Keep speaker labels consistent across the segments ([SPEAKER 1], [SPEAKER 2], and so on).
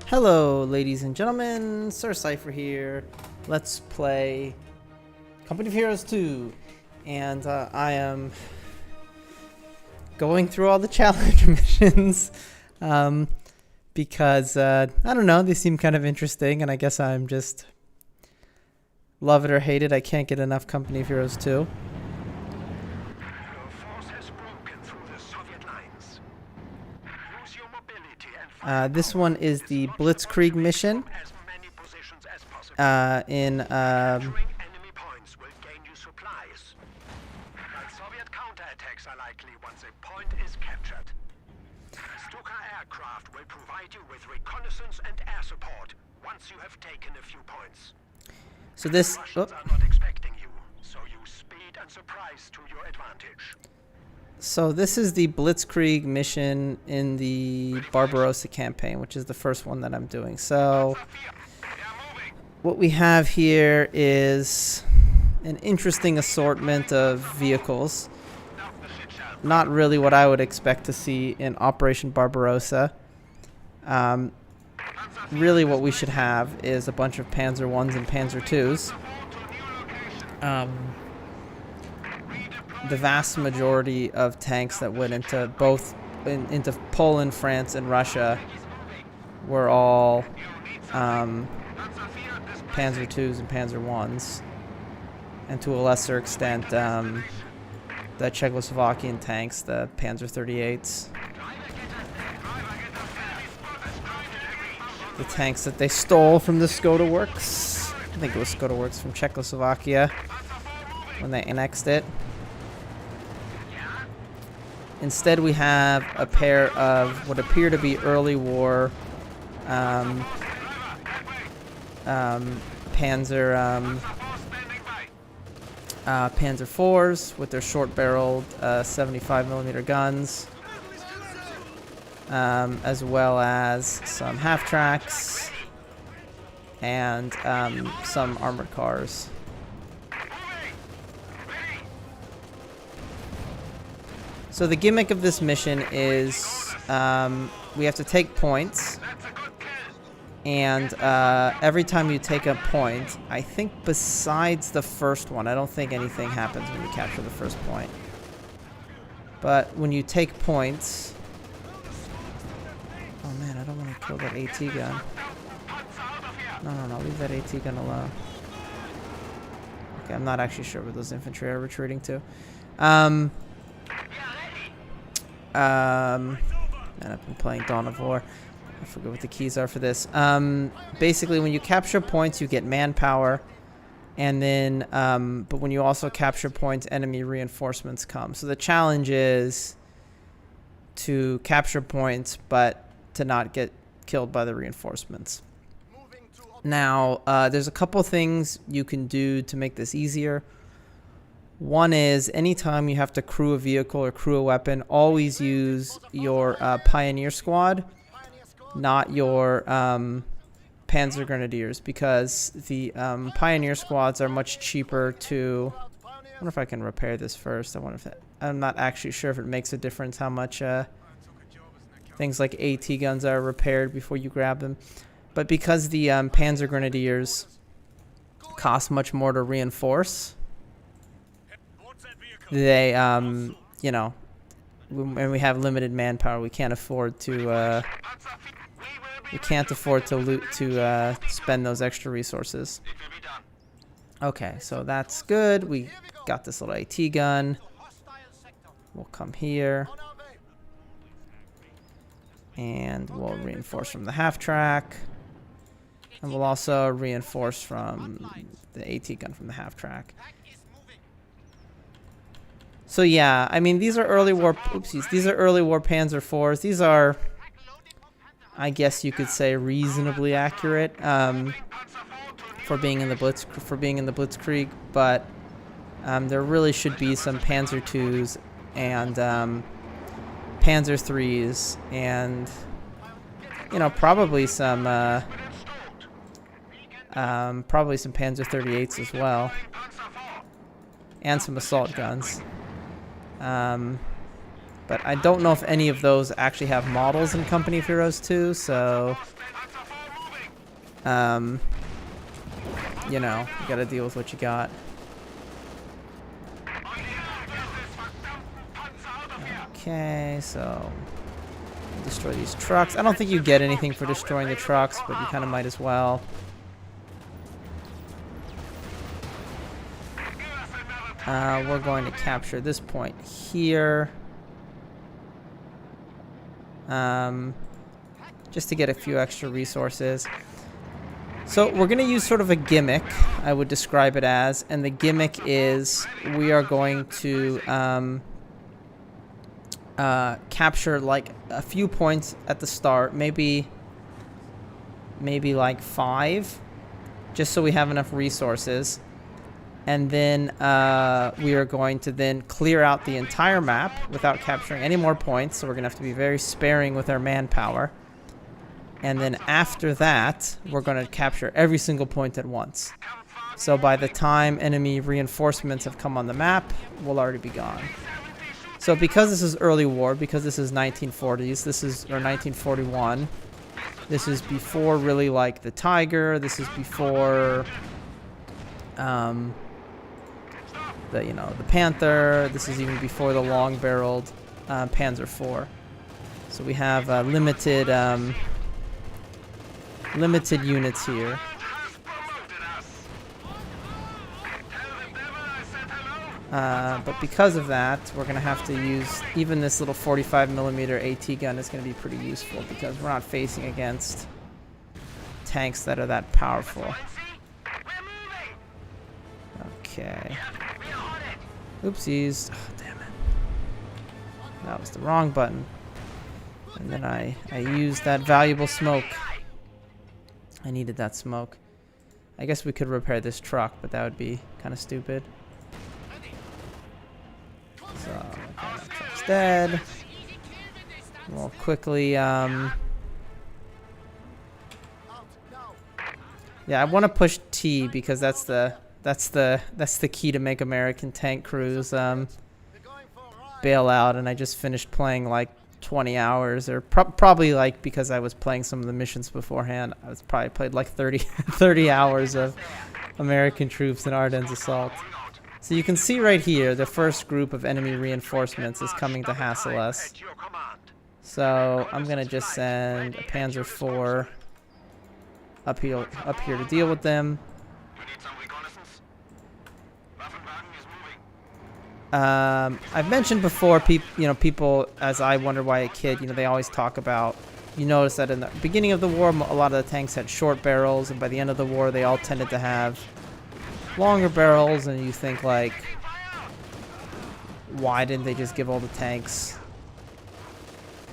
[SPEAKER 1] Hello, ladies and gentlemen, Sir Cypher here. Let's play Company of Heroes 2. And I am going through all the challenge missions because, I don't know, they seem kind of interesting, and I guess I'm just love it or hate it. I can't get enough Company of Heroes 2. This one is the Blitzkrieg mission in
[SPEAKER 2] Soviet counterattacks are likely once a point is captured. Stuka aircraft will provide you with reconnaissance and air support once you have taken a few points.
[SPEAKER 1] So this
[SPEAKER 2] Russians are not expecting you, so use speed and surprise to your advantage.
[SPEAKER 1] So this is the Blitzkrieg mission in the Barbarossa campaign, which is the first one that I'm doing. So what we have here is an interesting assortment of vehicles. Not really what I would expect to see in Operation Barbarossa. Really what we should have is a bunch of Panzer IVs and Panzer IIs. The vast majority of tanks that went into into Poland, France, and Russia were all Panzer IIs and Panzer Is, and to a lesser extent the Czechoslovakian tanks, the Panzer 38s. The tanks that they stole from the Skoda Works. I think it was Skoda Works from Czechoslovakia when they annexed it. Instead, we have a pair of what appear to be early war Panzer IVs with their short-barreled 75mm guns, as well as some half-tracks and some armored cars. So the gimmick of this mission is we have to take points, and every time you take a point, I think besides the first one, I don't think anything happens when you capture the first point. But when you take points... Oh man, I don't want to kill that AT gun. No, leave that AT gun alone. Okay, I'm not actually sure where those infantry are retreating to. And I've been playing Dawn of War. I forget what the keys are for this. Basically, when you capture points, you get manpower, and then, but when you also capture points, enemy reinforcements come. So the challenge is to capture points, but to not get killed by the reinforcements. Now, there's a couple things you can do to make this easier. One is, anytime you have to crew a vehicle or crew a weapon, always use your Pioneer Squad, not your Panzer Grenadiers, because the Pioneer Squads are much cheaper to... I wonder if I can repair this first. I'm not actually sure if it makes a difference how much things like AT guns are repaired before you grab them. But because the Panzer Grenadiers cost much more to reinforce... They, you know, when we have limited manpower, we can't afford to, spend those extra resources. Okay, so that's good. We got this little AT gun. We'll come here. And we'll reinforce from the half-track. And we'll also reinforce from the AT gun from the half-track. So yeah, I mean, these are early war. Oopsies, these are early war Panzer IVs. These are, I guess you could say, reasonably accurate for being in the Blitzkrieg. But there really should be some Panzer IIs and Panzer IIIs, and probably some Panzer 38s as well, and some assault guns. But I don't know if any of those actually have models in Company of Heroes 2, so you know, you gotta deal with what you got. Okay, so destroy these trucks. I don't think you get anything for destroying the trucks, but you kind of might as well. We're going to capture this point here. Just to get a few extra resources. So we're going to use sort of a gimmick, I would describe it as. And the gimmick is we are going to capture like a few points at the start. Maybe like 5. Just so we have enough resources. And then we are going to then clear out the entire map without capturing any more points. So we're going to have to be very sparing with our manpower. And then after that, we're going to capture every single point at once. So by the time enemy reinforcements have come on the map, we'll already be gone. So because this is early war, because this is 1940s, this is, or 1941, this is before really like the Tiger, this is before the, you know, the Panther. This is even before the long-barreled Panzer IV. So we have limited units here. But because of that, we're going to have to use even this little 45mm AT gun is going to be pretty useful because we're not facing against tanks that are that powerful. Okay. Oopsies. Oh, damn it. That was the wrong button. And then I used that valuable smoke. I needed that smoke. I guess we could repair this truck, but that would be kind of stupid. So, okay, that truck's dead. We'll quickly, yeah, I want to push T because that's the key to make American tank crews bail out. And I just finished playing like 20 hours, or probably like because I was playing some of the missions beforehand. I was probably played like 30 hours of American troops in Ardennes Assault. So you can see right here, the first group of enemy reinforcements is coming to hassle us. So I'm gonna just send a Panzer IV up here to deal with them. I've mentioned before, people, as I wonder why a kid, they always talk about, you notice that in the beginning of the war, a lot of the tanks had short barrels, and by the end of the war, they all tended to have longer barrels, and you think, like, why didn't they just give all the tanks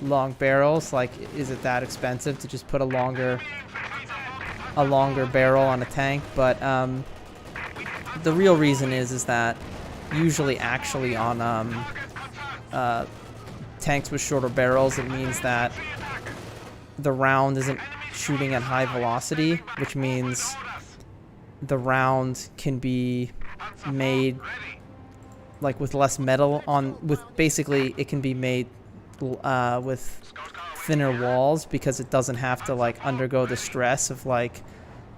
[SPEAKER 1] long barrels? Like, is it that expensive to just put a longer barrel on a tank? But the real reason is that usually actually on tanks with shorter barrels, it means that the round isn't shooting at high velocity, which means the round can be made like with less metal basically it can be made with thinner walls, because it doesn't have to like undergo the stress of like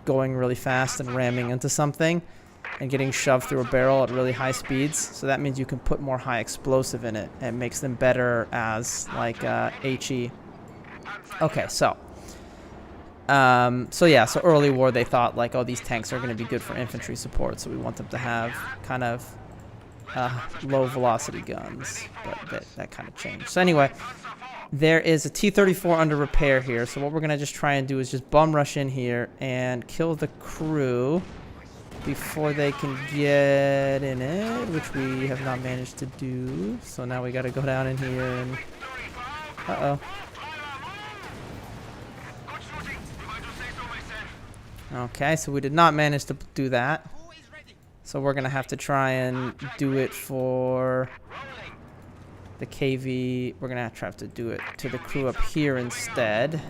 [SPEAKER 1] going really fast and ramming into something and getting shoved through a barrel at really high speeds. So that means you can put more high explosive in it, and it makes them better as like HE. Okay, so so early war they thought like, oh, these tanks are going to be good for infantry support, so we want them to have kind of low velocity guns, but that kind of changed. So anyway, there is a T-34 under repair here, so what we're going to just try and do is just bum rush in here and kill the crew before they can get in it, which we have not managed to do. So now we got to go down in here and okay, so we did not manage to do that. So we're going to have to try and do it for the KV. We're going to have to do it to the crew up here instead,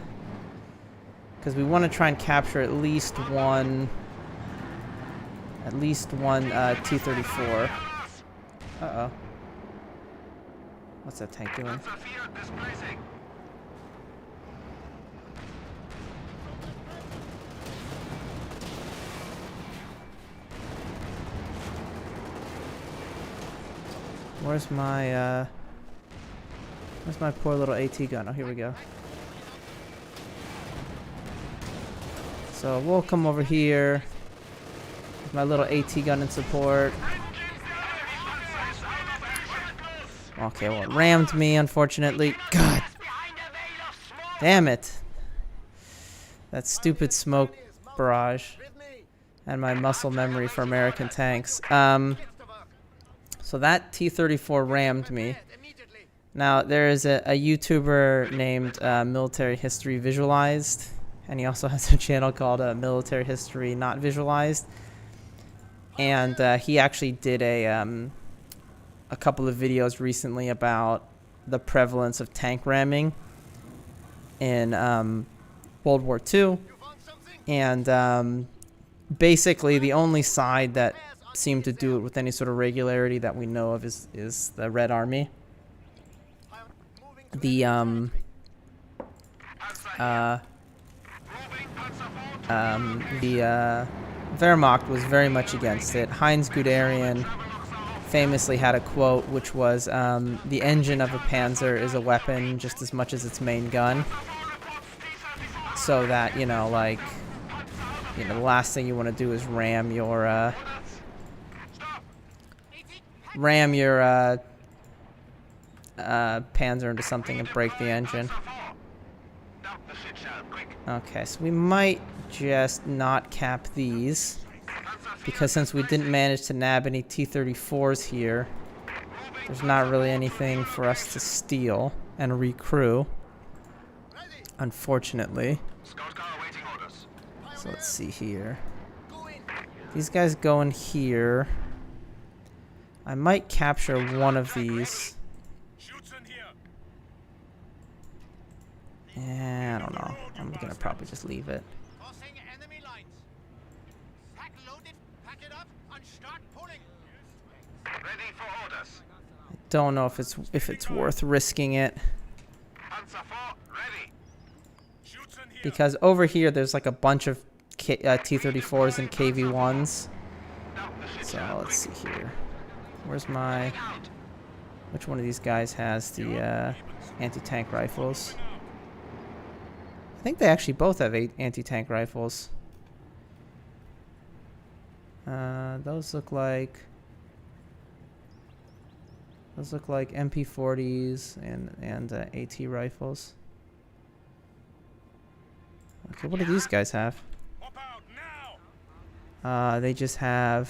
[SPEAKER 1] because we want to try and capture at least one T-34. Uh-oh. What's that tank doing? Where's my poor little AT gun? Oh, here we go. So we'll come over here with my little AT gun in support. Okay, well, it rammed me, unfortunately. God damn it. That stupid smoke barrage. And my muscle memory for American tanks. So that T-34 rammed me. Now, there is a YouTuber named Military History Visualized. And he also has a channel called Military History Not Visualized. And he actually did a couple of videos recently about the prevalence of tank ramming in World War II. And basically the only side that seemed to do it with any sort of regularity that we know of is the Red Army. The Wehrmacht was very much against it. Heinz Guderian famously had a quote which was, the engine of a panzer is a weapon just as much as its main gun. So that, the last thing you want to do is ram your panzer into something and break the engine. Okay, so we might just not cap these, because since we didn't manage to nab any T-34s here, there's not really anything for us to steal and recrew, unfortunately. So let's see here. These guys go in here. I might capture one of these. I don't know. I'm gonna probably just leave it. I don't know if it's worth risking it, because over here there's like a bunch of T-34s and KV-1s. So let's see here. Where's my... Which one of these guys has the anti-tank rifles? I think they actually both have anti-tank rifles. Those look like MP40s and AT rifles. Okay, what do these guys have? They just have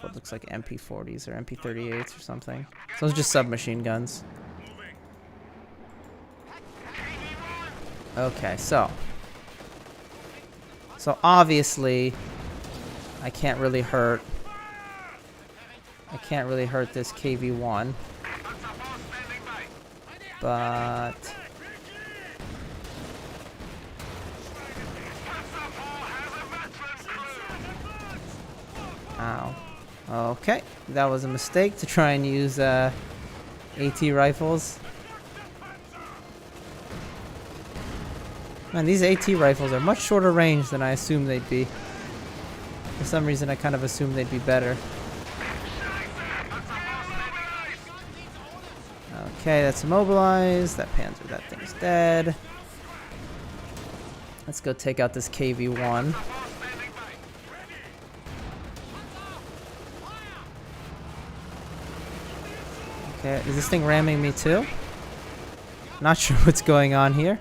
[SPEAKER 1] what looks like MP40s or MP38s or something. So it's just submachine guns. Okay, so obviously I can't really hurt this KV-1, but ow. Okay, that was a mistake to try and use AT rifles. Man, these AT rifles are much shorter range than I assumed they'd be. For some reason, I kind of assumed they'd be better. Okay, that's immobilized. That thing's dead. Let's go take out this KV-1. Okay, is this thing ramming me too? Not sure what's going on here.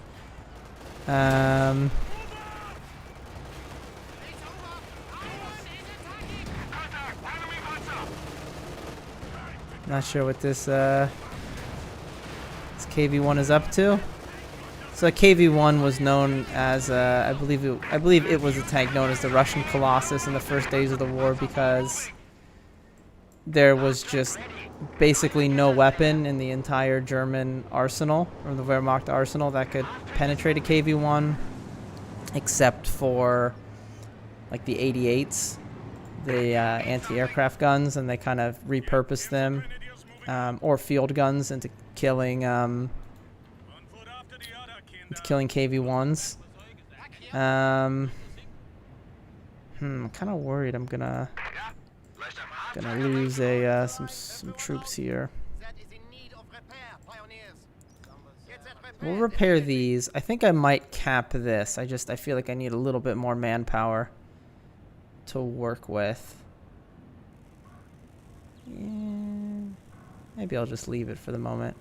[SPEAKER 1] Not sure what this KV-1 is up to. So KV-1 was known as I believe it was a tank known as the Russian Colossus in the first days of the war, because there was just basically no weapon in the entire German arsenal, or the Wehrmacht arsenal, that could penetrate a KV-1, except for like the 88s, the anti-aircraft guns, and they kind of repurposed them, or field guns, into killing KV-1s. I'm kind of worried I'm gonna Gonna lose a some troops here. We'll repair these. I think I might cap this. I feel like I need a little bit more manpower to work with. Yeah, maybe I'll just leave it for the moment.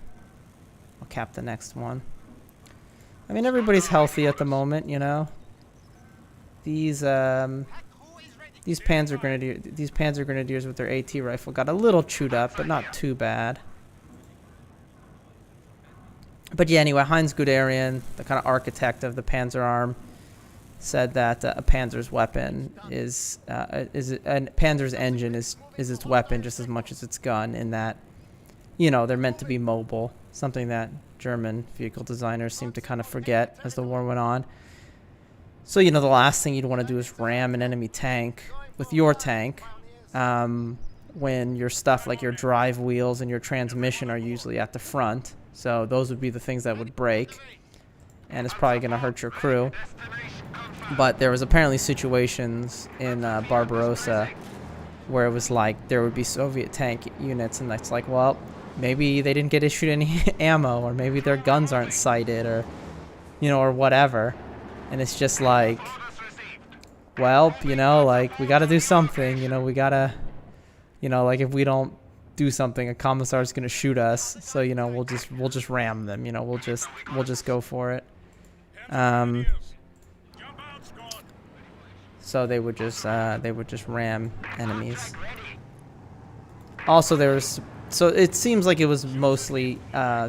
[SPEAKER 1] I'll cap the next one. I mean, everybody's healthy at the moment, you know. These Panzer Grenadiers with their AT rifle got a little chewed up, but not too bad. But yeah, anyway, Heinz Guderian, the kind of architect of the Panzer Arm, said that a Panzer's weapon is Panzer's engine is its weapon just as much as its gun, in that, you know, they're meant to be mobile. Something that German vehicle designers seemed to kind of forget as the war went on. So, you know, the last thing you'd want to do is ram an enemy tank with your tank, when your stuff like your drive wheels and your transmission are usually at the front. So those would be the things that would break, and it's probably going to hurt your crew. But there was apparently situations in Barbarossa where it was like there would be Soviet tank units, and it's like, well, maybe they didn't get issued any ammo, or maybe their guns aren't sighted, or, you know, or whatever. And it's just like, well, you know, like, we got to do something, you know, we got to, you know, like, if we don't do something, a commissar's going to shoot us. So, you know, we'll just ram them, you know, we'll just go for it. So they would just ram enemies. Also, so it seems like it was mostly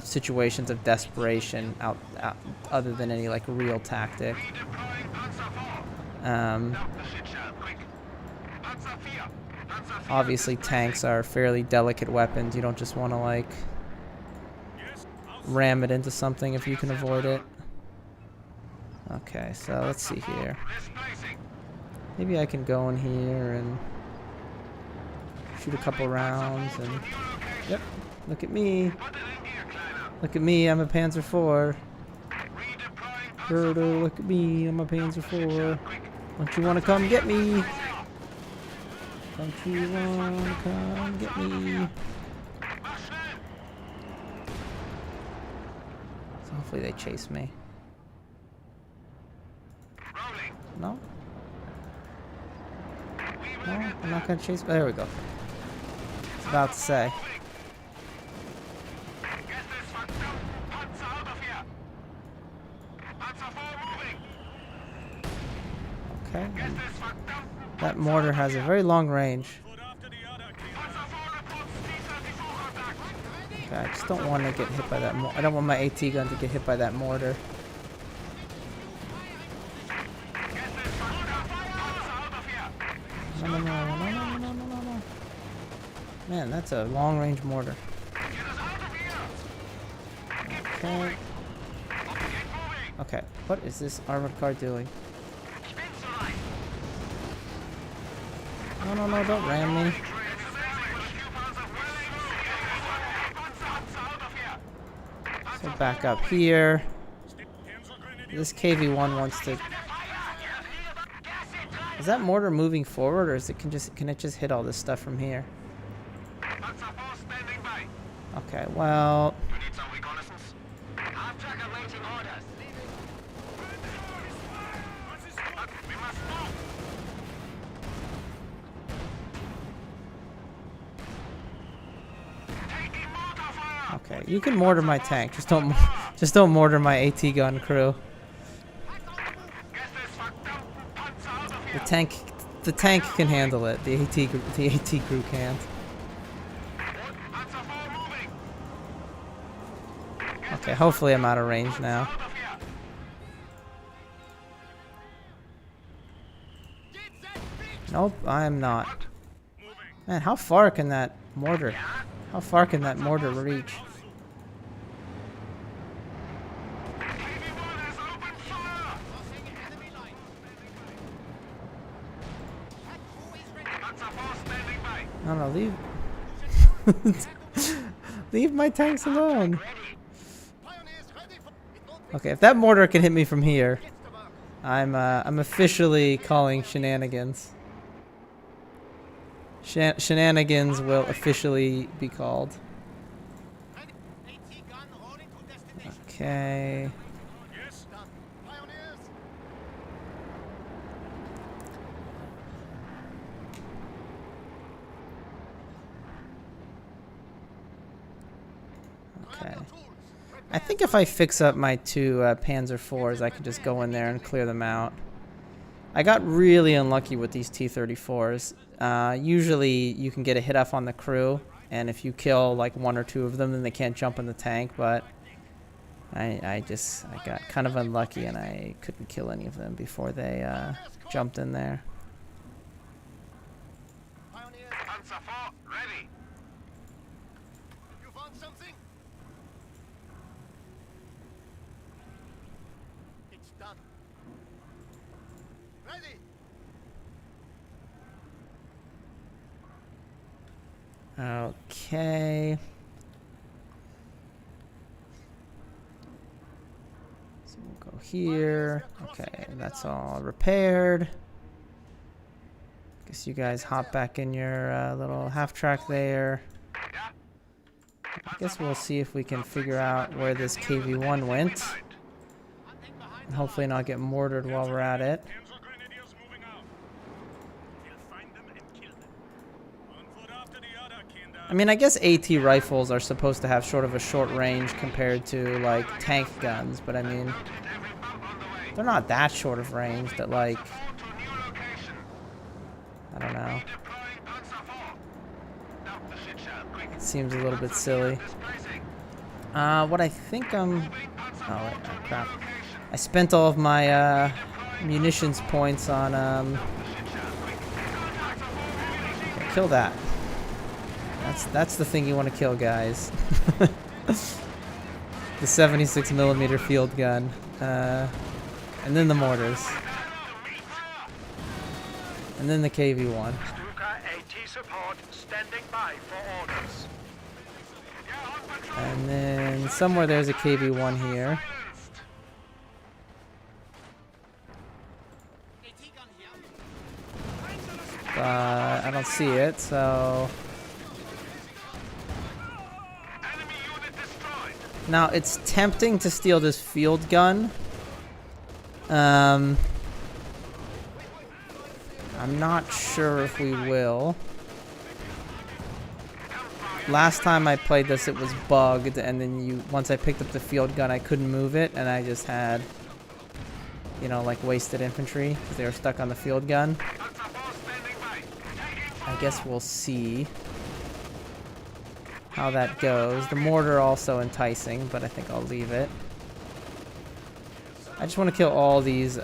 [SPEAKER 1] situations of desperation out other than any like real tactic. Obviously tanks are fairly delicate weapons. You don't just want to like ram it into something if you can avoid it. Okay, so let's see here. Maybe I can go in here and shoot a couple rounds and... Yep, look at me. Look at me, I'm a Panzer IV. Gerdo, look at me, I'm a Panzer IV. Don't you want to come get me? Don't you want to come get me? So hopefully they chase me. No? No, I'm not gonna chase. There we go. I was about to say. Okay. That mortar has a very long range. Okay, I just don't want to get hit by that. I don't want my AT gun to get hit by that mortar. No. Man, that's a long-range mortar. Okay. Okay, what is this armored car doing? No, don't ram me. So back up here. This KV-1 wants to... Is that mortar moving forward, or is it can it just hit all this stuff from here? Okay, well... Okay, you can mortar my tank. Just don't mortar my AT gun crew. The tank can handle it. The AT crew can't. Okay, hopefully I'm out of range now. Nope, I'm not. Man, how far can that mortar? How far can that mortar reach? No, leave. Leave my tanks alone. Okay, if that mortar can hit me from here, I'm officially calling shenanigans. Shenanigans will officially be called. Okay. Okay. I think if I fix up my two Panzer IVs, I can just go in there and clear them out. I got really unlucky with these T-34s. Usually you can get a hit off on the crew, and if you kill like one or two of them, then they can't jump in the tank, but I got kind of unlucky and I couldn't kill any of them before they jumped in there.
[SPEAKER 2] Panzer IV, ready. You want something? It's done. Ready.
[SPEAKER 1] Okay. So we'll go here. Okay, that's all repaired. Guess you guys hop back in your little half track there. I guess we'll see if we can figure out where this KV-1 went. And hopefully not get mortared while we're at it. I mean, I guess AT rifles are supposed to have sort of a short range compared to, like, tank guns, but I mean, they're not that short of range that, like, I don't know. It seems a little bit silly. What I think oh wait, oh crap. I spent all of my, munitions points on, okay, kill that. That's the thing you want to kill, guys. The 76mm field gun. And then the mortars. And then the KV-1. And then somewhere there's a KV-1 here. But I don't see it, so... Now, it's tempting to steal this field gun. I'm not sure if we will. Last time I played this, it was bugged, and then once I picked up the field gun, I couldn't move it, and I just had, you know, like wasted infantry because they were stuck on the field gun. I guess we'll see how that goes. The mortar also enticing, but I think I'll leave it. I just want to kill all these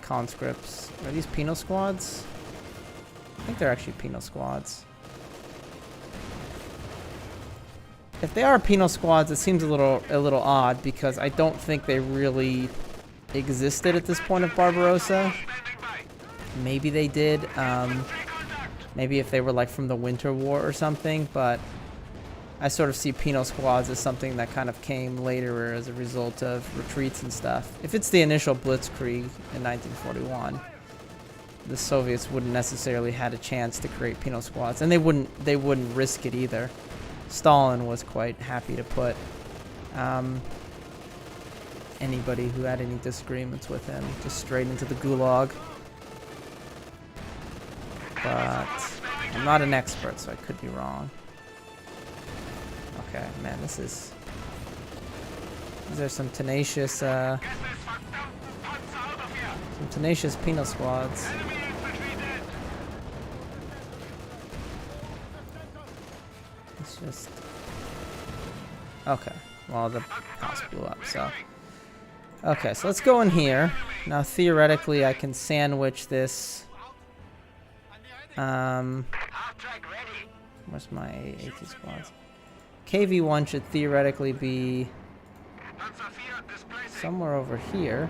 [SPEAKER 1] conscripts. Are these penal squads? I think they're actually penal squads. If they are penal squads, it seems a little odd because I don't think they really existed at this point of Barbarossa. Maybe they did. Maybe if they were like from the Winter War or something, but I sort of see penal squads as something that kind of came later as a result of retreats and stuff. If it's the initial Blitzkrieg in 1941, the Soviets wouldn't necessarily had a chance to create penal squads, and they wouldn't risk it either. Stalin was quite happy to put anybody who had any disagreements with him just straight into the gulag. But I'm not an expert, so I could be wrong. Okay, man, these are some tenacious penal squads. It's just okay. Well, the house blew up, so okay. So let's go in here now. Theoretically, I can sandwich this. Where's my AT squads? KV-1 should theoretically be somewhere over here.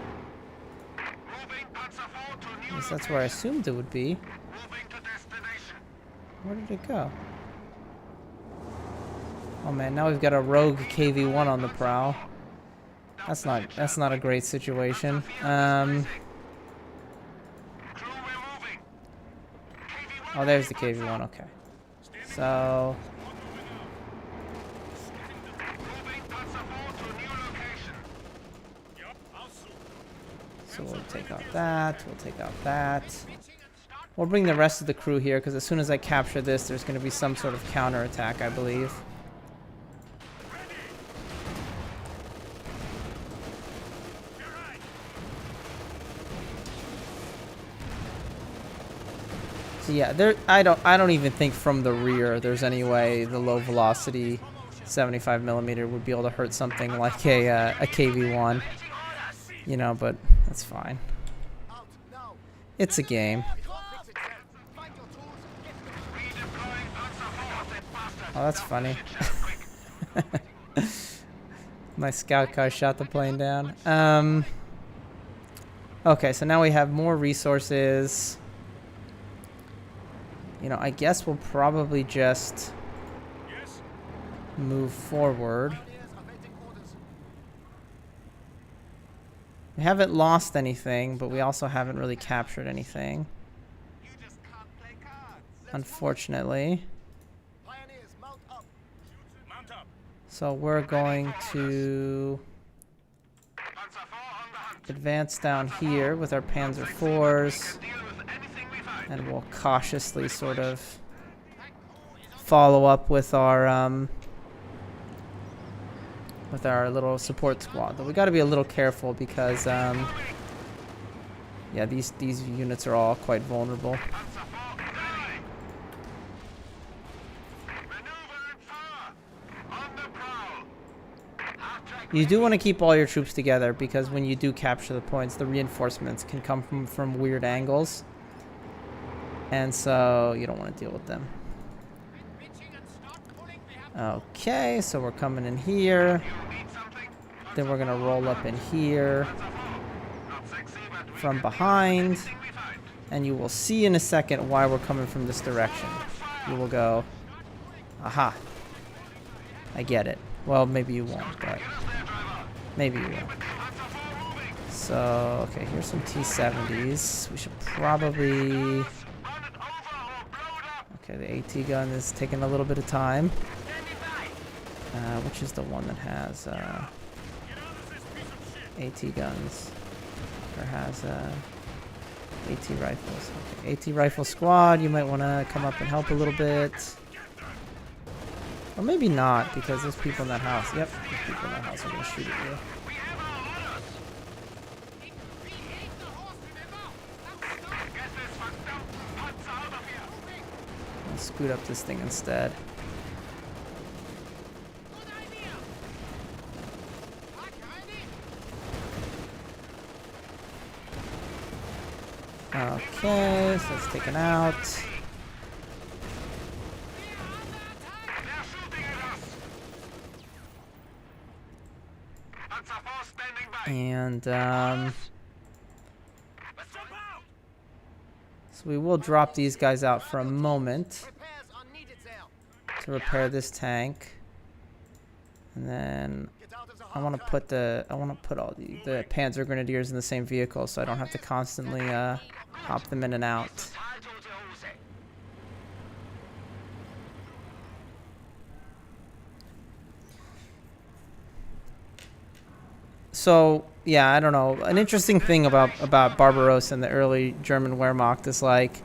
[SPEAKER 1] At least that's where I assumed it would be. Where did it go? Oh man, now we've got a rogue KV-1 on the prowl. That's not a great situation. Oh, there's the KV-1. Okay. So... So we'll take out that. We'll take out that. We'll bring the rest of the crew here, because as soon as I capture this, there's going to be some sort of counterattack, I believe. So yeah, I don't even think from the rear there's any way the low velocity 75mm would be able to hurt something like a KV-1. You know, but that's fine. It's a game. Oh, that's funny. My scout car shot the plane down. Okay, so now we have more resources. You know, I guess we'll probably just move forward. We haven't lost anything, but we also haven't really captured anything. Unfortunately. So we're going to advance down here with our Panzer IVs. And we'll cautiously sort of follow up with our little support squad. But we got to be a little careful because yeah, these units are all quite vulnerable. You do want to keep all your troops together because when you do capture the points, the reinforcements can come from weird angles. And so you don't want to deal with them. Okay, so we're coming in here. Then we're going to roll up in here from behind. And you will see in a second why we're coming from this direction. You will go, aha, I get it. Well, maybe you won't, but maybe you will. So, okay, here's some T-70s. We should probably... Okay, the AT gun is taking a little bit of time. Which is the one that has AT guns? Or has AT rifles. Okay, AT rifle squad, you might want to come up and help a little bit. Or maybe not, because there's people in that house. Yep, there's people in that house are going to shoot at you. I'll scoot up this thing instead. Okay, so it's taken out. And so we will drop these guys out for a moment to repair this tank, and then I want to put all the Panzer Grenadiers in the same vehicle, so I don't have to constantly hop them in and out. So yeah, I don't know. An interesting thing about Barbarossa and the early German Wehrmacht is like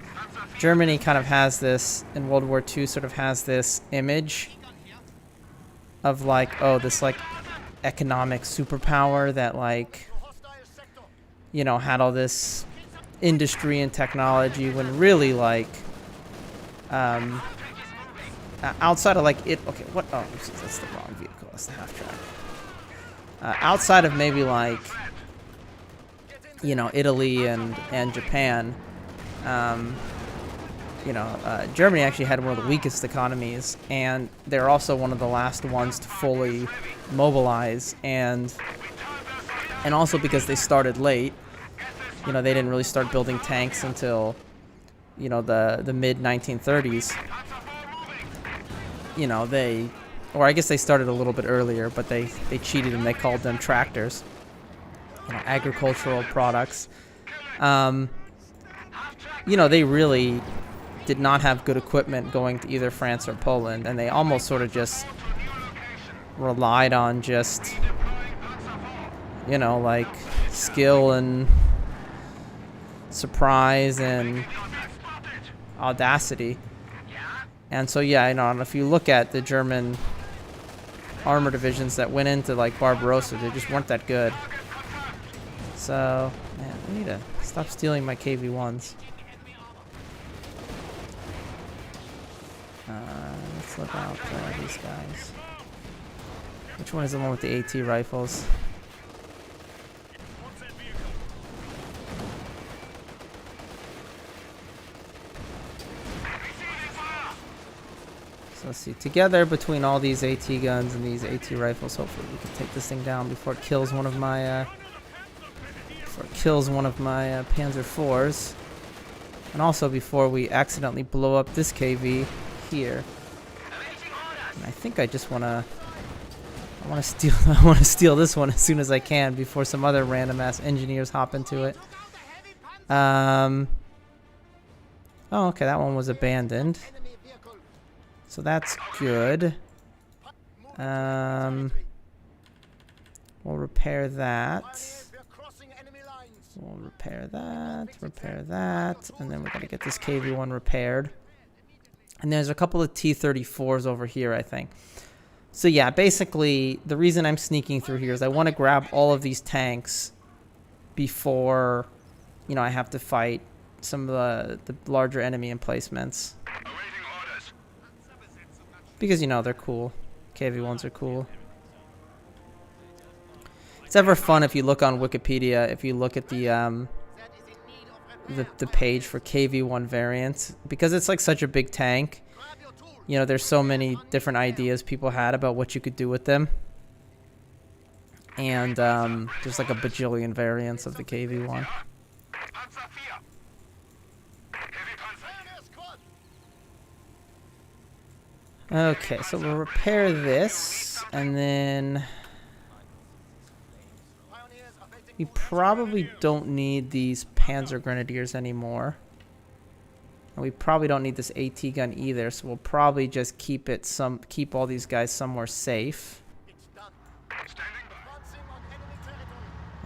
[SPEAKER 1] Germany kind of has this in World War II, sort of has this image of like, oh, this like economic superpower that like, you know, had all this industry and technology, when really like outside of like it, okay, what, oh, that's the wrong vehicle, that's the half track. Outside of maybe like, you know, Italy and Japan, you know, Germany actually had one of the weakest economies, and they're also one of the last ones to fully mobilize, and also because they started late. You know, they didn't really start building tanks until, you know, the mid 1930s. You know, or I guess they started a little bit earlier, but they cheated and they called them tractors. You know, agricultural products. You know, they really did not have good equipment going to either France or Poland, and they almost sort of just relied on just, you know, like skill and surprise and audacity. And so yeah, you know, and if you look at the German armor divisions that went into like Barbarossa, they just weren't that good. So man, I need to stop stealing my KV-1s. Let's look out for these guys. Which one is the one with the AT rifles? So let's see. Together between all these AT guns and these AT rifles, hopefully we can take this thing down before it kills one of my Panzer IVs, and also before we accidentally blow up this KV here. And I think I just wanna steal this one as soon as I can before some other random ass engineers hop into it. Oh, okay, that one was abandoned. So that's good. We'll repair that. We'll repair that, and then we're gonna get this KV-1 repaired. And there's a couple of T-34s over here, I think. So yeah, basically, the reason I'm sneaking through here is I want to grab all of these tanks before, you know, I have to fight some of the larger enemy emplacements. Because, you know, they're cool. KV-1s are cool. It's ever fun if you look on Wikipedia, if you look at the page for KV-1 variants, because it's like such a big tank. You know, there's so many different ideas people had about what you could do with them. And there's like a bajillion variants of the KV-1. Okay, so we'll repair this, and then we probably don't need these Panzer Grenadiers anymore. And we probably don't need this AT gun either, so we'll probably just keep all these guys somewhere safe.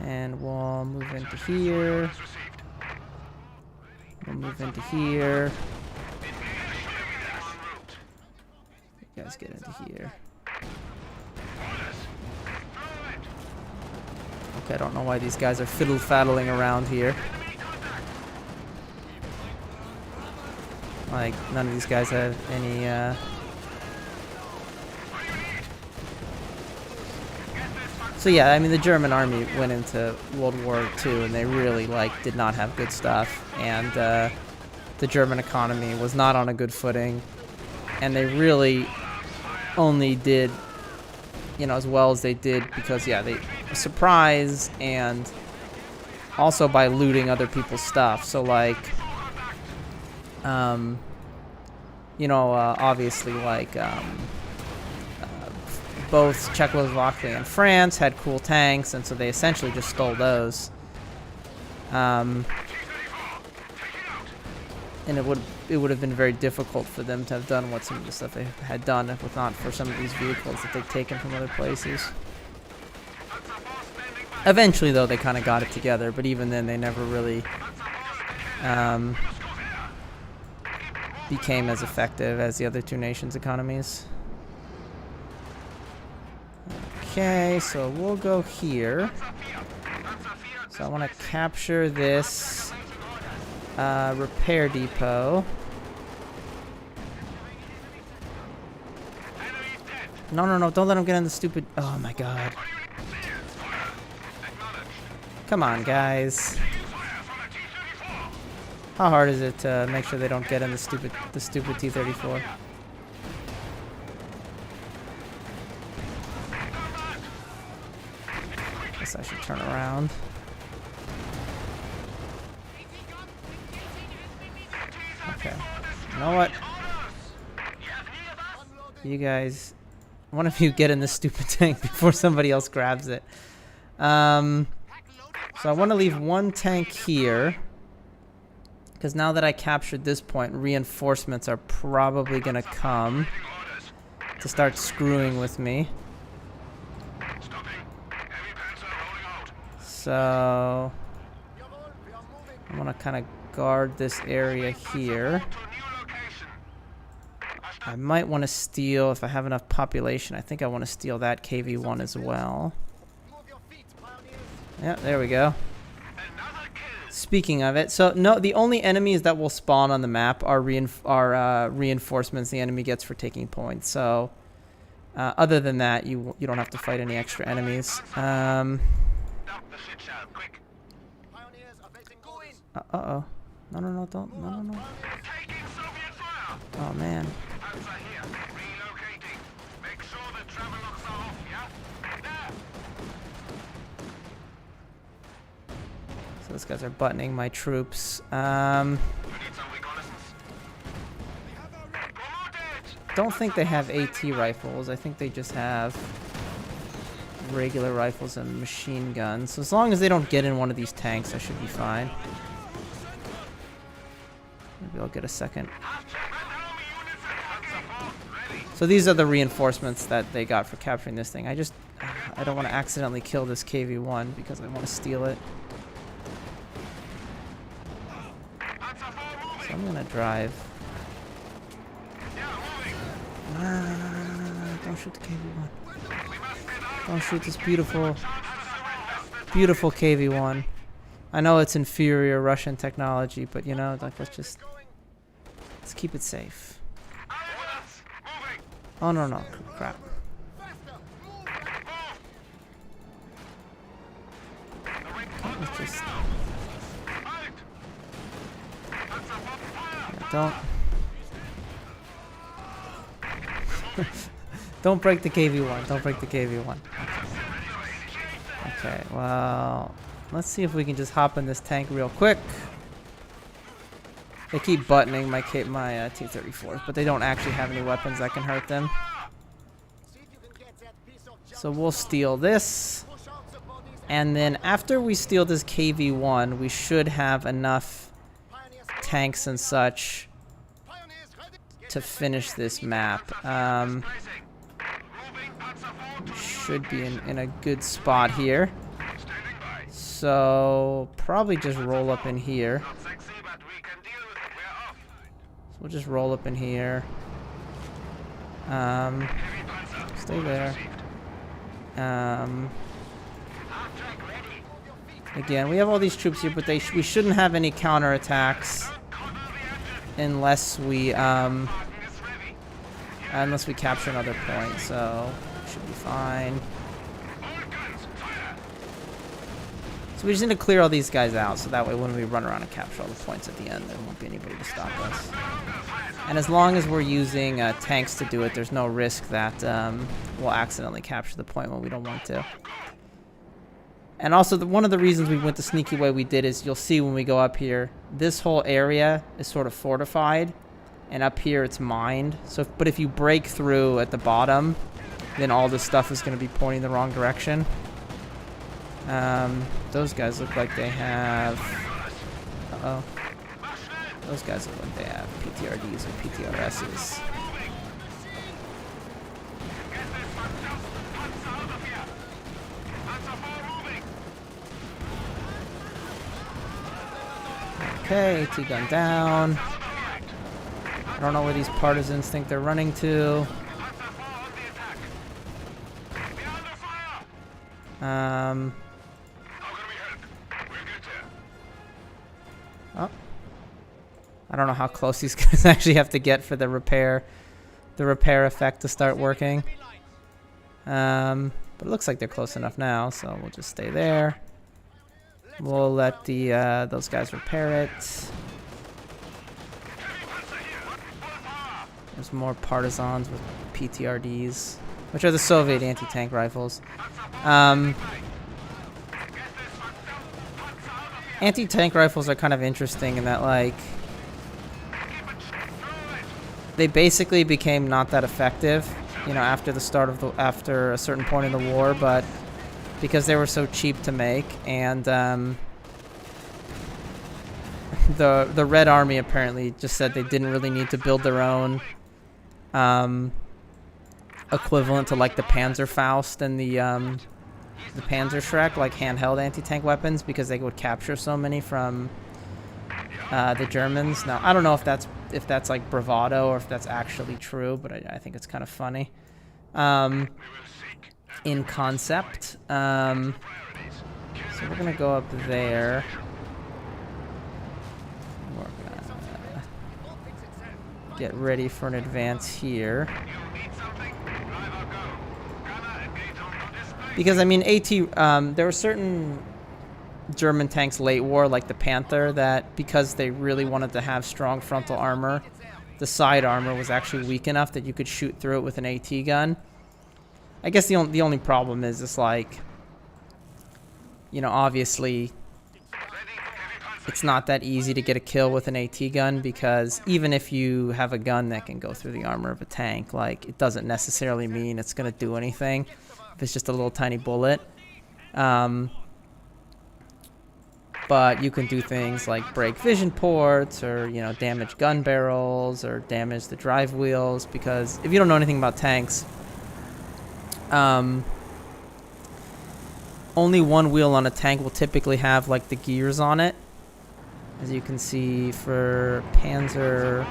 [SPEAKER 1] And we'll move into here. We'll move into here. You guys get into here. Okay, I don't know why these guys are fiddle-faddling around here. Like, none of these guys have any, So yeah, I mean, the German army went into World War II, and they really, like, did not have good stuff. And, the German economy was not on a good footing. And they really only did, you know, as well as they did because, yeah, they surprise and also by looting other people's stuff. So, like, you know, obviously, like, both Czechoslovakia and France had cool tanks, and so they essentially just stole those. And it would have been very difficult for them to have done what some of the stuff they had done if not for some of these vehicles that they've taken from other places. Eventually, though, they kind of got it together, but even then, they never really became as effective as the other two nations' economies. Okay, so we'll go here. So I want to capture this repair depot. No, no, no, don't let him get in the stupid... Oh my god. Come on, guys. How hard is it to make sure they don't get in the stupid T-34? Guess I should turn around. Okay. You know what? You guys... One of you get in this stupid tank before somebody else grabs it. So I want to leave one tank here. Because now that I captured this point, reinforcements are probably going to come to start screwing with me. So I'm going to kind of guard this area here. I might want to steal, if I have enough population, I think I want to steal that KV-1 as well. Yeah, there we go. Speaking of it, so no, the only enemies that will spawn on the map are reinforcements the enemy gets for taking points. So other than that, you don't have to fight any extra enemies. Uh-oh. No, don't. No. Oh, man. So those guys are buttoning my troops. Don't think they have AT rifles. I think they just have regular rifles and machine guns. So as long as they don't get in one of these tanks, I should be fine. Maybe I'll get a second. So these are the reinforcements that they got for capturing this thing. I don't want to accidentally kill this KV-1 because I want to steal it. So I'm gonna drive. No. Don't shoot the KV-1. Don't shoot this beautiful KV-1. I know it's inferior Russian technology, but you know, like let's keep it safe. Oh no, crap. Let's just don't break the KV-1. Don't break the KV-1. Okay, well, let's see if we can just hop in this tank real quick. They keep buttoning my T-34s, but they don't actually have any weapons that can hurt them. So we'll steal this. And then after we steal this KV-1, we should have enough tanks and such to finish this map. We should be in a good spot here. So probably just roll up in here. We'll just roll up in here. Stay there. Again, we have all these troops here, but we shouldn't have any counterattacks unless we capture another point. So should be fine. So we just need to clear all these guys out, so that way when we run around and capture all the points at the end, there won't be anybody to stop us. And as long as we're using tanks to do it, there's no risk that we'll accidentally capture the point when we don't want to. And also, one of the reasons we went the sneaky way we did is you'll see when we go up here, this whole area is sort of fortified, and up here it's mined. So, but if you break through at the bottom, then all this stuff is going to be pointing the wrong direction. Those guys look like they have... Uh-oh. Those guys look like they have PTRDs or PTRSs. Okay, AT gun down. I don't know where these partisans think they're running to. Oh. I don't know how close these guys actually have to get for the repair effect to start working. But it looks like they're close enough now, so we'll just stay there. We'll let those guys repair it. There's more partisans with PTRDs, which are the Soviet anti-tank rifles. Anti-tank rifles are kind of interesting in that, like, they basically became not that effective, you know, after a certain point in the war, but because they were so cheap to make, and the Red Army apparently just said they didn't really need to build their own equivalent to like the Panzerfaust and the Panzerschreck, like handheld anti-tank weapons, because they would capture so many from the Germans. Now I don't know if that's like bravado or if that's actually true, but I think it's kind of funny in concept. So we're gonna go up there. We're gonna get ready for an advance here. Because, I mean, there were certain German tanks late war, like the Panther, that because they really wanted to have strong frontal armor, the side armor was actually weak enough that you could shoot through it with an AT gun. I guess the only problem is it's like, you know, obviously it's not that easy to get a kill with an AT gun, because even if you have a gun that can go through the armor of a tank, like, it doesn't necessarily mean it's going to do anything if it's just a little tiny bullet. But you can do things like break vision ports, or, you know, damage gun barrels, or damage the drive wheels, because if you don't know anything about tanks, only one wheel on a tank will typically have like the gears on it. As you can see for Panzer,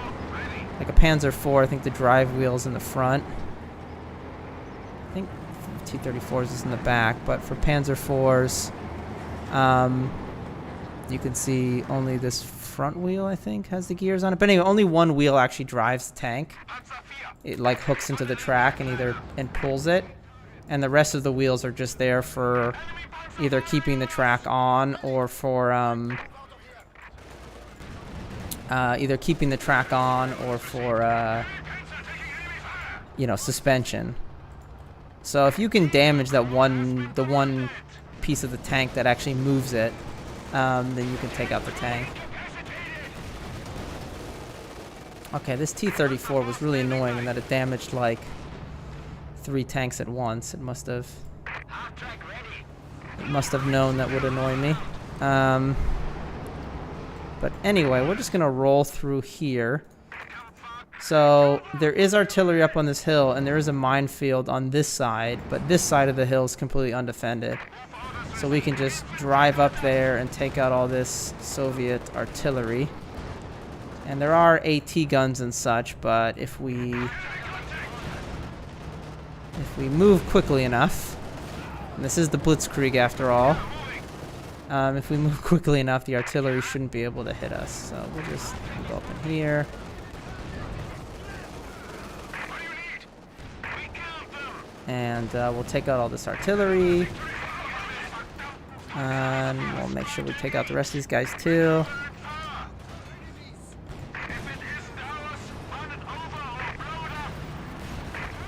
[SPEAKER 1] like a Panzer IV, I think the drive wheel's in the front. I think T-34s is in the back, but for Panzer IVs, you can see only this front wheel, I think, has the gears on it. But anyway, only one wheel actually drives the tank. It like hooks into the track and pulls it, and the rest of the wheels are just there for either keeping the track on or for you know, suspension. So if you can damage the one piece of the tank that actually moves it, then you can take out the tank. Okay, this T-34 was really annoying in that it damaged like 3 tanks at once. It must have known that would annoy me. But anyway, we're just gonna roll through here. So there is artillery up on this hill, and there is a minefield on this side, but this side of the hill is completely undefended. So we can just drive up there and take out all this Soviet artillery. And there are AT guns and such, but if we move quickly enough, and this is the Blitzkrieg after all, if we move quickly enough, the artillery shouldn't be able to hit us. So we'll just go up in here. And we'll take out all this artillery. And we'll make sure we take out the rest of these guys too.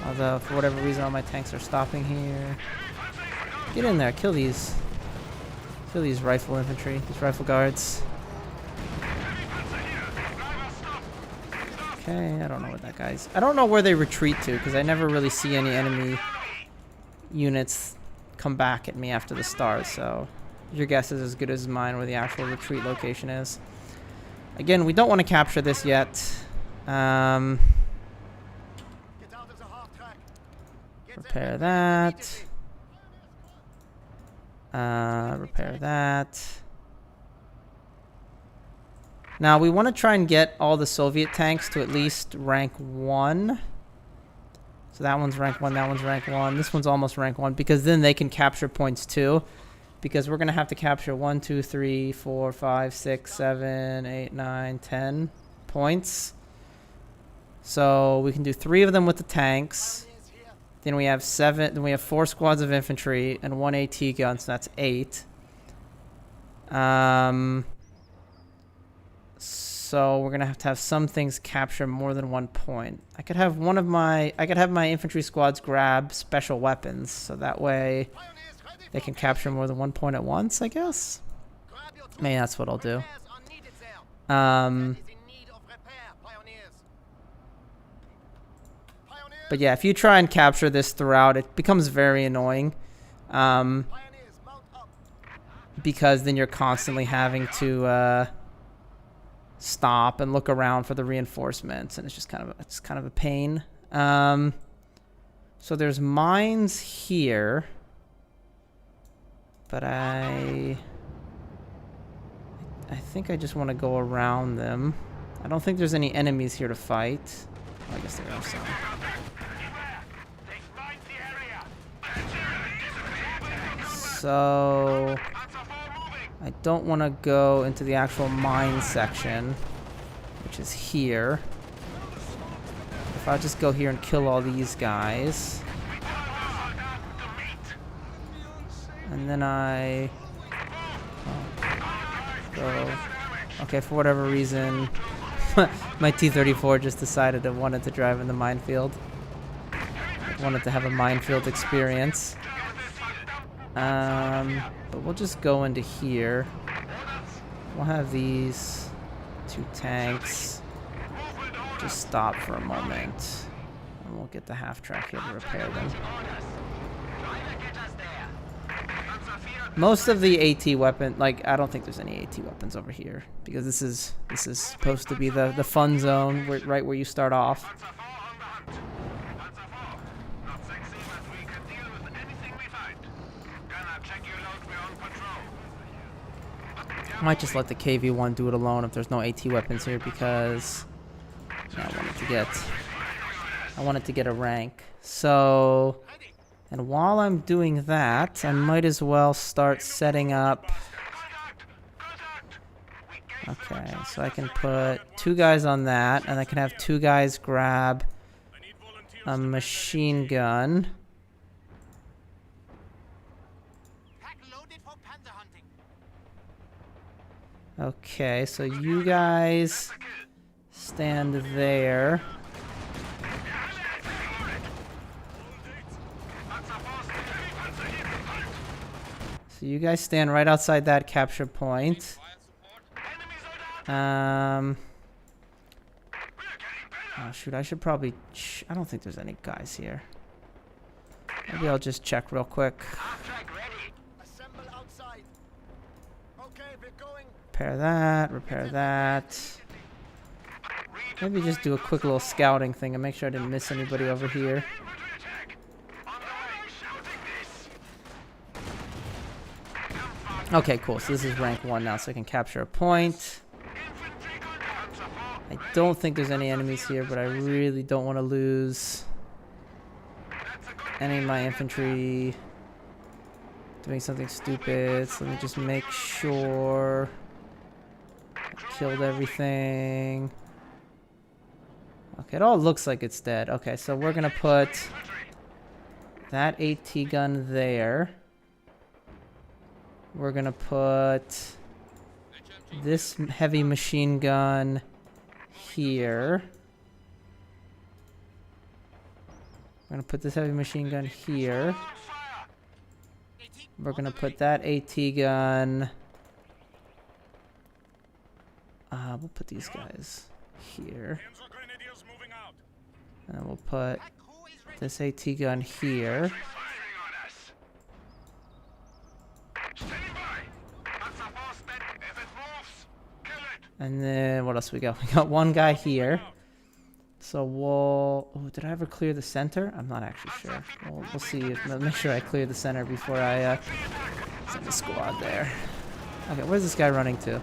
[SPEAKER 1] Although, for whatever reason, all my tanks are stopping here. Get in there, kill these rifle infantry, these rifle guards. Okay, I don't know what that guy's... I don't know where they retreat to, because I never really see any enemy units come back at me after the start, so your guess is as good as mine where the actual retreat location is. Again, we don't want to capture this yet. Repair that. Repair that. Now we want to try and get all the Soviet tanks to at least rank 1. So that one's rank 1, that one's rank 1. This one's almost rank 1, because then they can capture points too. Because we're going to have to capture 1, 2, 3, 4, 5, 6, 7, 8, 9, 10 points. So we can do 3 of them with the tanks. Then we have 4 squads of infantry and 1 AT gun, so that's 8. So we're gonna have to have some things capture more than 1 point. I could have my infantry squads grab special weapons, so that way they can capture more than 1 point at once, I guess. Maybe that's what I'll do. But yeah, if you try and capture this throughout, it becomes very annoying. Because then you're constantly having to stop and look around for the reinforcements, and it's just kind of a pain. So there's mines here, but I think I just want to go around them. I don't think there's any enemies here to fight. Well, I guess there are some. So I don't want to go into the actual mine section, which is here. If I just go here and kill all these guys, and then I go. Okay, for whatever reason, my T-34 just decided it wanted to drive in the minefield. It wanted to have a minefield experience. But we'll just go into here. We'll have these 2 tanks just stop for a moment, and we'll get the half-track here to repair them. Most of the AT weapon, like, I don't think there's any AT weapons over here, because this is supposed to be the fun zone, right where you start off. I might just let the KV-1 do it alone if there's no AT weapons here, because yeah, I wanted to get a rank. So, and while I'm doing that, I might as well start setting up. Okay, so I can put 2 guys on that, and I can have 2 guys grab a machine gun. Okay, so you guys stand there. So you guys stand right outside that capture point. Oh shoot, I should probably... I don't think there's any guys here. Maybe I'll just check real quick. Repair that. Maybe just do a quick little scouting thing and make sure I didn't miss anybody over here. Okay, cool. So this is rank 1 now, so I can capture a point. I don't think there's any enemies here, but I really don't want to lose any of my infantry doing something stupid. So let me just make sure I killed everything. Okay, it all looks like it's dead. Okay, so we're gonna put that AT gun there. We're gonna put this heavy machine gun here. We're gonna put this heavy machine gun here. We're gonna put that AT gun. We'll put these guys here. And then we'll put this AT gun here. And then what else we got? We got 1 guy here. So we'll... Oh, did I ever clear the center? I'm not actually sure. We'll see. Make sure I clear the center before I send the squad there. Okay, where's this guy running to?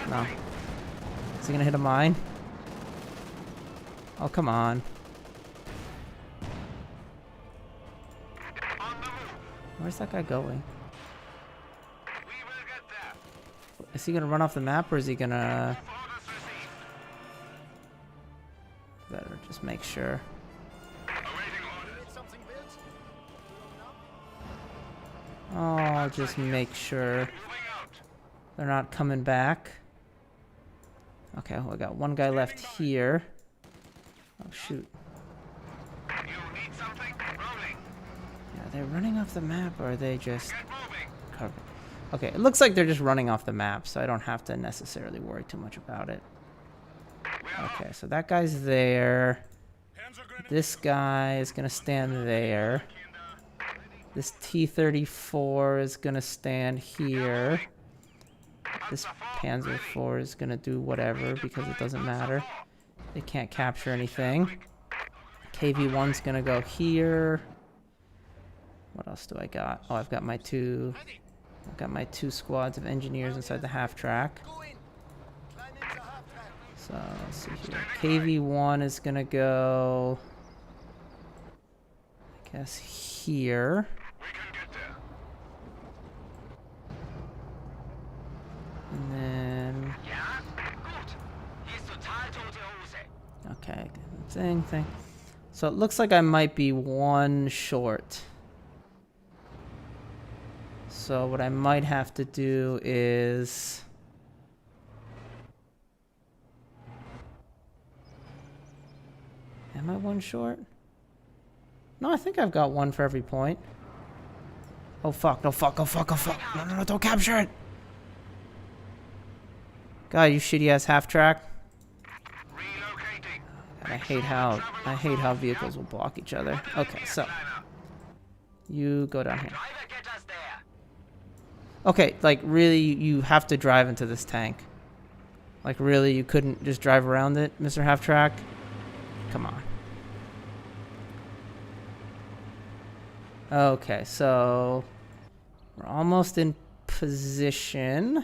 [SPEAKER 1] No. Is he gonna hit a mine? Oh, come on. Where's that guy going? Is he gonna run off the map, or is he gonna... Better just make sure. Oh, I'll just make sure they're not coming back. Okay, well, I got 1 guy left here. Oh, shoot. Yeah, are they running off the map, or are they just covered? Okay, it looks like they're just running off the map, so I don't have to necessarily worry too much about it. Okay, so that guy's there. This guy is gonna stand there. This T-34 is gonna stand here. This Panzer IV is gonna do whatever because it doesn't matter. They can't capture anything. KV-1's gonna go here. What else do I got? Oh, I've got my two squads of engineers inside the half track. So let's see here. KV-1 is gonna go, I guess, here. And then, okay, thing. So it looks like I might be one short. So what I might have to do is, am I one short? No, I think I've got one for every point. Oh fuck, no fuck, oh fuck, oh fuck. No, don't capture it. God, you shitty ass half track. God, I hate how vehicles will block each other. Okay, so you go down here. Okay, like really you have to drive into this tank. Like really you couldn't just drive around it, Mr. Half Track? Come on. Okay, so we're almost in position.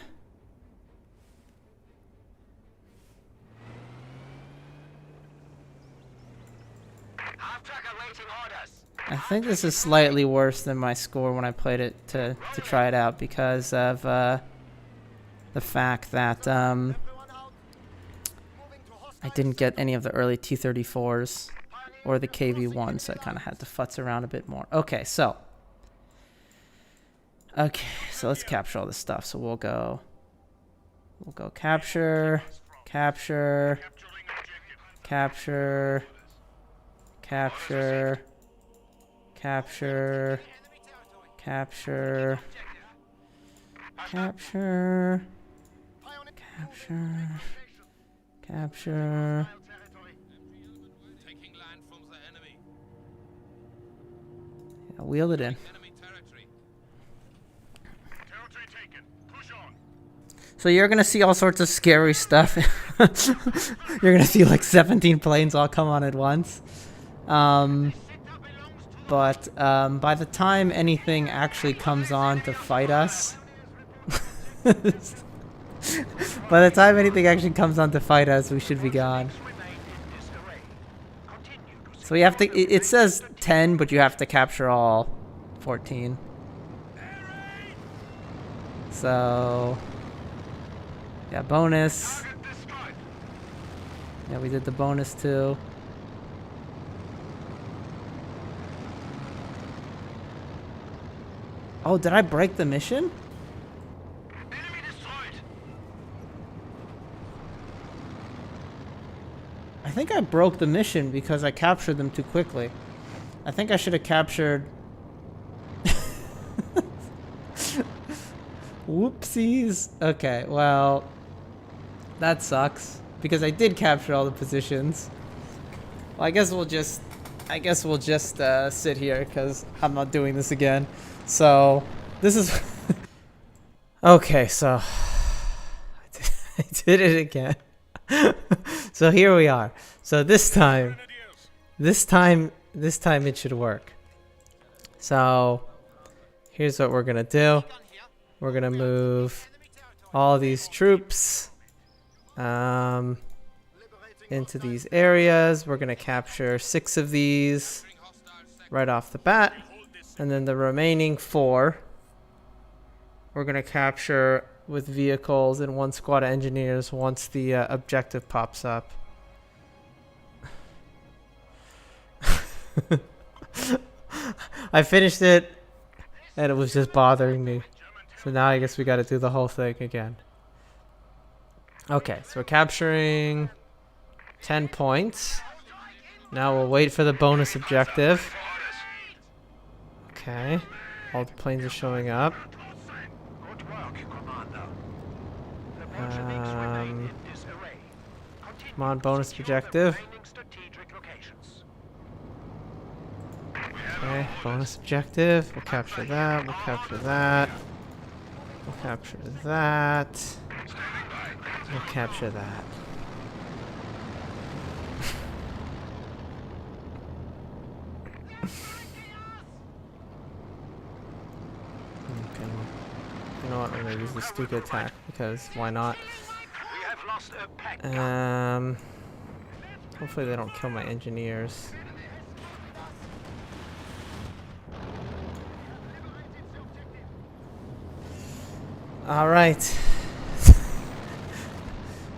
[SPEAKER 1] I think this is slightly worse than my score when I played it to try it out because of the fact that I didn't get any of the early T-34s or the KV-1, so I kind of had to futz around a bit more. Okay, so let's capture all this stuff. So we'll go capture, capture, capture, capture, capture, capture, capture, capture, capture. Yeah, wheel it in. So you're gonna see all sorts of scary stuff. You're gonna see like 17 planes all come on at once. But by the time anything actually comes on to fight us, we should be gone. So we have to, it says 10, but you have to capture all 14. So, yeah, bonus. Yeah, we did the bonus too. Oh, did I break the mission? I think I broke the mission because I captured them too quickly. I think I should have captured... Whoopsies. Okay, well... That sucks. Because I did capture all the positions. Well, I guess we'll just sit here because I'm not doing this again. So, this is... Okay, so... I did it again. So here we are. So this time it should work. So, here's what we're gonna do. We're gonna move all these troops into these areas. We're gonna capture 6 of these right off the bat. And then the remaining 4 we're going to capture with vehicles and 1 squad of engineers once the objective pops up. I finished it and it was just bothering me. So now I guess we got to do the whole thing again. Okay, so we're capturing 10 points. Now we'll wait for the bonus objective. Okay, all the planes are showing up. Come on, bonus objective. Okay, bonus objective. We'll capture that. We'll capture that. We'll capture that.
[SPEAKER 3] We'll capture that. Okay. You know what? I'm gonna use the Stuka attack because why not?
[SPEAKER 2] We have lost a pack.
[SPEAKER 3] Hopefully they don't kill my engineers. All right.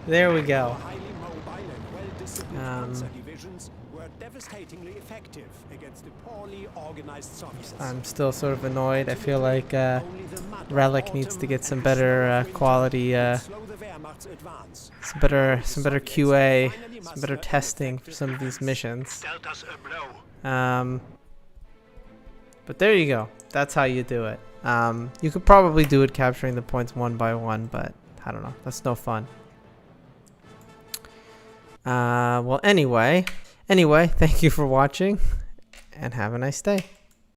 [SPEAKER 3] There we go.
[SPEAKER 4] Highly mobile and well-disciplined panzer divisions were devastatingly effective against the poorly organized Soviets.
[SPEAKER 3] I'm still sort of annoyed. I feel like
[SPEAKER 4] Only the mud of
[SPEAKER 3] Relic needs to
[SPEAKER 4] autumn
[SPEAKER 3] get some
[SPEAKER 4] and
[SPEAKER 3] better
[SPEAKER 4] snow of
[SPEAKER 3] quality,
[SPEAKER 4] winter slow the Wehrmacht's advance.
[SPEAKER 3] some better QA, some better testing for some of these missions.
[SPEAKER 2] Dealt us a blow.
[SPEAKER 3] But there you go. That's how you do it. You could probably do it capturing the points one by one, but I don't know. That's no fun. Well, anyway, thank you for watching and have a nice day.